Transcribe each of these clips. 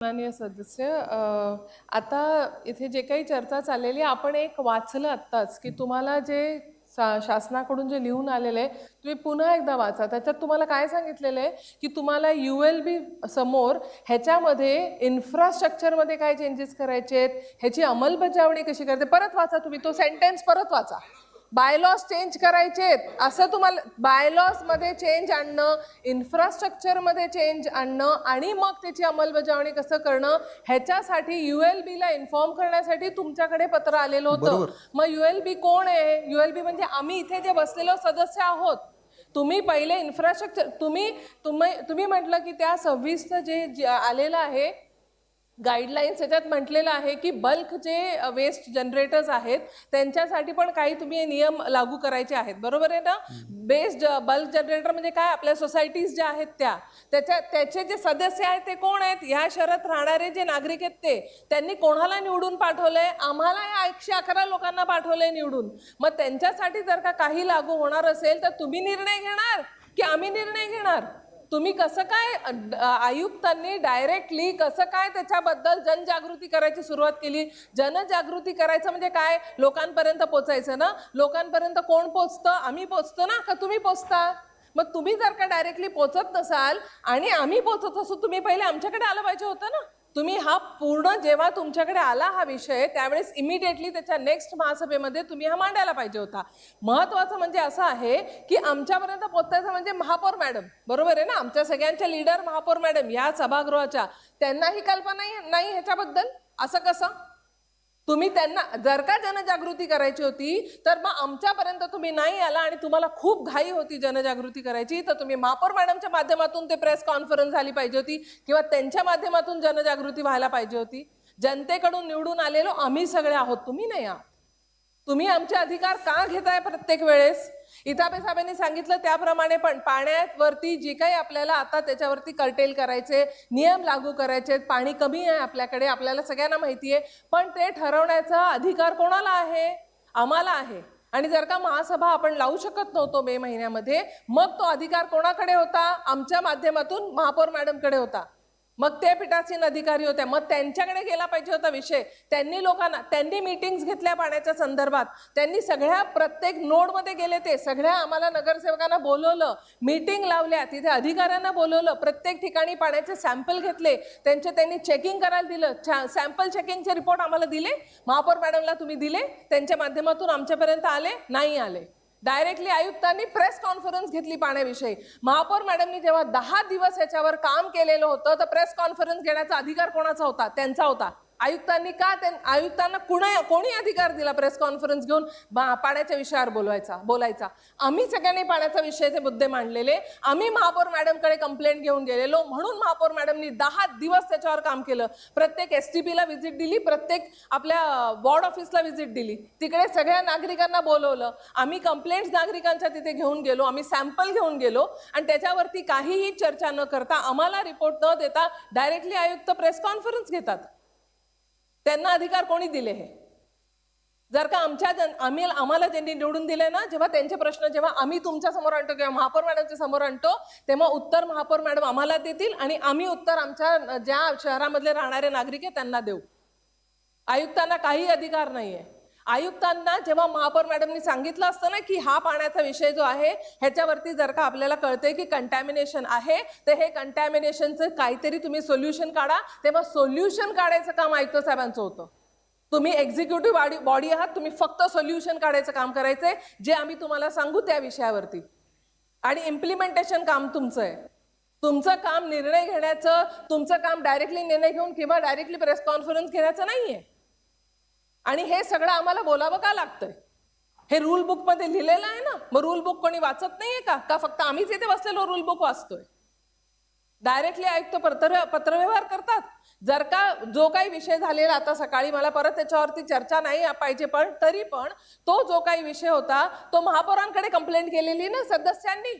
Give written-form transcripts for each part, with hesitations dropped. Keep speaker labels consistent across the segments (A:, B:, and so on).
A: माननीय सदस्य, आता इथे जे काही चर्चा चाललेली आपण एक वाचलं आत्ताच की तुम्हाला जे शासनाकडून जे लिहून आलेलं आहे तुम्ही पुन्हा एकदा वाचा. त्याच्यात तुम्हाला काय सांगितलेलं आहे की तुम्हाला ULB समोर ह्याच्यामध्ये इन्फ्रास्ट्रक्चरमध्ये काय चेंजेस करायचे आहेत, ह्याची अंमलबजावणी कशी करते. परत वाचा तुम्ही तो सेंटेन्स, परत वाचा. बायलॉज चेंज करायचेत असं तुम्हाला, बायलॉज मध्ये चेंज आणणं, इन्फ्रास्ट्रक्चरमध्ये चेंज आणणं आणि मग त्याची अंमलबजावणी कसं करणं, ह्याच्यासाठी ULB ला इन्फॉर्म करण्यासाठी तुमच्याकडे पत्र आलेलं होतं. मग ULB कोण आहे? ULB म्हणजे आम्ही इथे जे बसलेलो सदस्य आहोत. तुम्ही पहिले इन्फ्रास्ट्रक्चर, तुम्ही म्हटलं की त्या 26चं जे आलेलं आहे गाईडलाईन्स, त्याच्यात म्हटलेलं आहे की बल्क जे वेस्ट जनरेटर्स आहेत त्यांच्यासाठी पण काही तुम्ही नियम लागू करायचे आहेत, बरोबर आहे ना. बेस्ड बल्क जनरेटर म्हणजे काय, आपल्या सोसायटीज ज्या आहेत त्याचे जे सदस्य आहेत ते कोण आहेत, ह्या शहरात राहणारे जे नागरिक आहेत त्यांनी कोणाला निवडून पाठवलंय, आम्हाला या 111 लोकांना पाठवलंय निवडून. मग त्यांच्यासाठी जर का काही लागू होणार असेल तर तुम्ही निर्णय घेणार की आम्ही निर्णय घेणार? तुम्ही कसं काय आयुक्तांनी डायरेक्टली कसं काय त्याच्याबद्दल जनजागृती करायची सुरुवात केली? जनजागृती करायचं म्हणजे काय, लोकांपर्यंत पोचायचं ना. लोकांपर्यंत कोण पोचतं? आम्ही पोचतो ना, का तुम्ही पोचता? मग तुम्ही जर का डायरेक्टली पोचत नसाल आणि आम्ही पोचत असू, तुम्ही पहिले आमच्याकडे आलं पाहिजे होतं ना. तुम्ही हा पूर्ण जेव्हा तुमच्याकडे आला हा विषय त्यावेळेस इमिडिएटली त्याच्या नेक्स्ट महासभेमध्ये तुम्ही हा मांडायला पाहिजे होता. महत्वाचं म्हणजे असं आहे की आमच्यापर्यंत पोहोचायचं म्हणजे महापौर मॅडम, बरोबर आहे ना. आमच्या सगळ्यांच्या लीडर महापौर मॅडम या सभागृहाच्या, त्यांनाही कल्पना नाही ह्याच्याबद्दल. असं कसं? तुम्ही त्यांना जर का जनजागृती करायची होती तर मग आमच्यापर्यंत तुम्ही नाही आला आणि तुम्हाला खूप घाई होती जनजागृती करायची, तर तुम्ही महापौर मॅडमच्या माध्यमातून ते प्रेस कॉन्फरन्स झाली पाहिजे होती किंवा त्यांच्या माध्यमातून जनजागृती व्हायला पाहिजे होती. जनतेकडून निवडून आलेलो आम्ही सगळे आहोत, तुम्ही नाही आहात. तुम्ही आमचे अधिकार का घेताय प्रत्येक वेळेस? इथापे साहेबांनी सांगितलं त्याप्रमाणे पण पाण्यावरती जी काही आपल्याला आता त्याच्यावरती कर्टेल करायचे, नियम लागू करायचे, पाणी कमी आहे आपल्याकडे, आपल्याला सगळ्यांना माहिती आहे, पण ते ठरवण्याचा अधिकार कोणाला आहे? आम्हाला आहे. आणि जर का महासभा आपण लावू शकत नव्हतो मे महिन्यामध्ये, मग तो अधिकार कोणाकडे होता? आमच्या माध्यमातून महापौर मॅडमकडे होता. मग ते पीठासीन अधिकारी होत्या, मग त्यांच्याकडे गेला पाहिजे होता विषय. त्यांनी मीटिंग्स घेतल्या पाण्याच्या संदर्भात, त्यांनी सगळ्या प्रत्येक नोडमध्ये गेले, ते सगळ्या आम्हाला नगरसेवकांना बोलवलं, मीटिंग लावल्या, तिथे अधिकाऱ्यांना बोलवलं, प्रत्येक ठिकाणी पाण्याचे सॅम्पल घेतले, त्यांनी चेकिंग करायला दिलं, सॅम्पल चेकिंगचे रिपोर्ट आम्हाला दिले, महापौर मॅडमला तुम्ही दिले, त्यांच्या माध्यमातून आमच्यापर्यंत आले नाही आले. डायरेक्टली आयुक्तांनी प्रेस कॉन्फरन्स घेतली पाण्याविषयी. महापौर मॅडमनी जेव्हा 10 दिवस याच्यावर काम केलेलं होतं तर प्रेस कॉन्फरन्स घेण्याचा अधिकार कोणाचा होता? त्यांचा होता. आयुक्तांना कोणी अधिकार दिला प्रेस कॉन्फरन्स घेऊन पाण्याच्या विषयावर बोलायचा? आम्ही सगळ्यांनी पाण्याचा विषयाचे मुद्दे मांडलेले, आम्ही महापौर मॅडमकडे कंप्लेंट घेऊन गेलेलो, म्हणून महापौर मॅडमनी 10 दिवस त्याच्यावर काम केलं. प्रत्येक STP ला व्हिजिट दिली, प्रत्येक आपल्या वॉर्ड ऑफिसला व्हिजिट दिली, तिकडे सगळ्या नागरिकांना बोलवलं, आम्ही कंप्लेंट्स नागरिकांच्या तिथे घेऊन गेलो, आम्ही सॅम्पल घेऊन गेलो आणि त्याच्यावरती काहीही चर्चा न करता, आम्हाला रिपोर्ट न देता डायरेक्टली आयुक्त प्रेस कॉन्फरन्स घेतात. त्यांना अधिकार कोणी दिले? हे जर का आम्हाला ज्यांनी निवडून दिले ना, जेव्हा त्यांचे प्रश्न जेव्हा आम्ही तुमच्या समोर आणतो किंवा महापौर मॅडमच्या समोर आणतो, तेव्हा उत्तर महापौर मॅडम आम्हाला देतील आणि आम्ही उत्तर आमच्या ज्या शहरामधले राहणारे नागरिक आहे त्यांना देऊ. आयुक्तांना काही अधिकार नाहीये. आयुक्तांना जेव्हा महापौर मॅडमनी सांगितलं असतं ना की हा पाण्याचा विषय जो आहे ह्याच्यावरती जर का आपल्याला कळतंय की कंटॅमिनेशन आहे, तर हे कंटॅमिनेशनचं काहीतरी तुम्ही सोल्युशन काढा, तेव्हा सोल्युशन काढायचं काम आयुक्त साहेबांचं होतं. तुम्ही एक्झिक्युटिव्ह बॉडी आहात, तुम्ही फक्त सोल्युशन काढायचं काम करायचंय, जे आम्ही तुम्हाला सांगू त्या विषयावरती. आणि इम्प्लिमेंटेशन काम तुमचं आहे. तुमचं काम निर्णय घेण्याचं, तुमचं काम डायरेक्टली निर्णय घेऊन किंवा डायरेक्टली प्रेस कॉन्फरन्स घेण्याचं नाहीये. आणि हे सगळं आम्हाला बोलावं का लागतंय? हे रूल बुक मध्ये लिहिलेलं आहे ना, मग रूल बुक कोणी वाचत नाहीये का फक्त आम्हीच इथे बसलेलो रूल बुक वाचतोय? डायरेक्टली आयुक्त पत्रव्यवहार करतात. जर का जो काही विषय झालेला, आता सकाळी मला परत त्याच्यावरती चर्चा नाही पाहिजे, पण तरी पण तो जो काही विषय होता तो महापौरांकडे कंप्लेंट केलेली ना सदस्यांनी,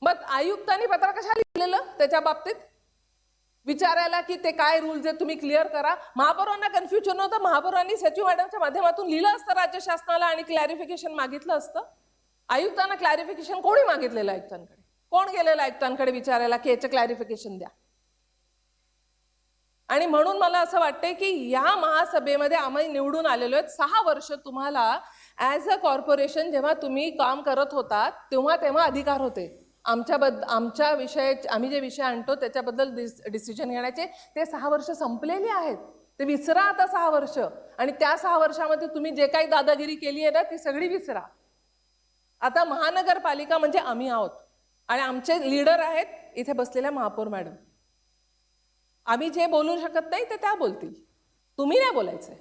A: मग आयुक्तांनी पत्र कशाला लिहिलेलं त्याच्या बाबतीत विचारायला की ते काय रूल्स आहेत तुम्ही क्लिअर करा? महापौरांना कन्फ्युजन होतं, महापौरांनी सचिव मॅडमच्या माध्यमातून लिहिलं असतं राज्य शासनाला आणि क्लॅरिफिकेशन मागितलं असतं. आयुक्तांना क्लॅरिफिकेशन कोणी मागितलेलं? आयुक्तांकडे कोण गेलेलं आयुक्तांकडे विचारायला की याचं क्लॅरिफिकेशन द्या? आणि म्हणून मला असं वाटतंय की या महासभेमध्ये आम्ही निवडून आलेलो आहेत 6 वर्ष तुम्हाला ॲज अ कॉर्पोरेशन जेव्हा तुम्ही काम करत होतात तेव्हा अधिकार होते आमच्या विषय आम्ही जे विषय आणतो त्याच्याबद्दल डिसिजन घेण्याचे ते 6 वर्ष संपलेली आहेत ते विसरा आता 6 वर्ष आणि त्या 6 वर्षामध्ये तुम्ही जे काही दादागिरी केली आहे ना ती सगळी विसरा आता महानगरपालिका म्हणजे आम्ही आहोत आणि आमचे लीडर आहेत इथे बसलेल्या महापौर मॅडम आम्ही जे बोलू शकत नाही ते त्या बोलतील तुम्ही नाही बोलायचंय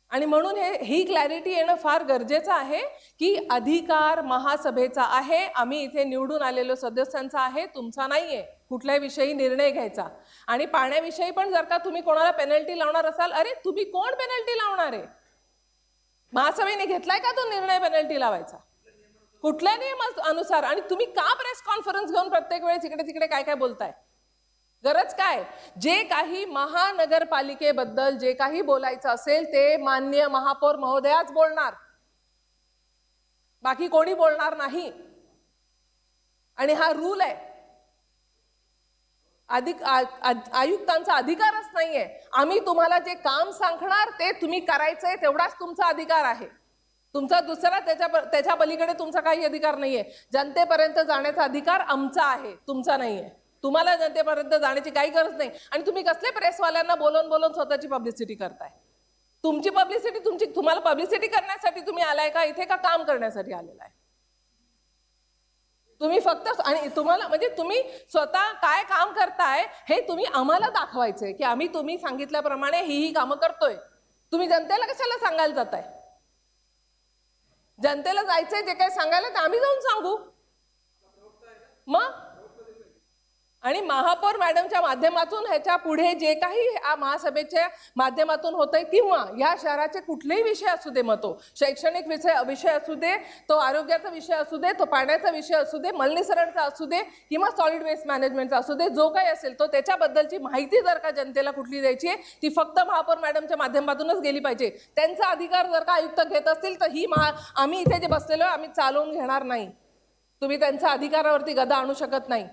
A: आणि म्हणून ही क्लॅरिटी येणं फार गरजेचं आहे की अधिकार महासभेचा आहे आम्ही इथे निवडून आलेलो सदस्यांचा आहे तुमचा नाहीये कुठल्याही विषयी निर्णय घ्यायचा आणि पाण्याविषयी पण जर का तुम्ही कोणाला पेनल्टी लावणार असाल अरे तुम्ही कोण पेनल्टी लावणार आहे महासभेने घेतलाय का तो निर्णय पेनल्टी लावायचा कुठल्या नियमानुसार आणि तुम्ही का प्रेस कॉन्फरन्स घेऊन प्रत्येक वेळेस इकडे तिकडे काय काय बोलताय गरज काय जे काही महानगरपालिकेबद्दल जे काही बोलायचं असेल ते माननीय महापौर महोदयाच बोलणार बाकी कोणी बोलणार नाही आणि हा रूल आहे आयुक्तांचा अधिकारच नाहीये आम्ही तुम्हाला जे काम सांगणार ते तुम्ही करायचंय तेवढाच तुमचा अधिकार आहे तुमचा दुसरा त्याच्या पलीकडे तुमचा काही अधिकार नाहीये जनतेपर्यंत जाण्याचा अधिकार आमचा आहे तुमचा नाहीये तुम्हाला जनतेपर्यंत जाण्याची काही गरज नाही आणि तुम्ही कसले प्रेसवाल्यांना बोलून बोलून स्वतःची पब्लिसिटी करताय तुमची पब्लिसिटी तुम्हाला पब्लिसिटी करण्यासाठी तुम्ही आलाय का इथे का काम करण्यासाठी आलेला आहे तुम्ही फक्त आणि तुम्हाला म्हणजे तुम्ही स्वतः काय काम करताय हे तुम्ही आम्हाला दाखवायचंय की आम्ही तुम्ही सांगितल्याप्रमाणे ही कामं करतोय तुम्ही जनतेला कशाला सांगायला जाताय जनतेला जायचंय जे काही सांगायला ते आम्ही जाऊन सांगू मग आणि महापौर मॅडमच्या माध्यमातून ह्याच्या पुढे जे काही महासभेच्या माध्यमातून होतंय किंवा या शहराचे कुठलेही विषय असू दे मग तो शैक्षणिक विषय असू दे तो आरोग्याचा विषय असू दे तो पाण्याचा विषय असू दे मलनिसरणचा असू दे किंवा सॉलिड वेस्ट मॅनेजमेंटचा असू दे जो काही असेल तो त्याच्याबद्दलची माहिती जर का जनतेला कुठली द्यायची आहे ती फक्त महापौर मॅडमच्या माध्यमातूनच गेली पाहिजे त्यांचा अधिकार जर का आयुक्त घेत असतील तर आम्ही इथे जे बसलेलो आम्ही चालवून घेणार नाही तुम्ही त्यांच्या अधिकारावरती गदा आणू शकत नाही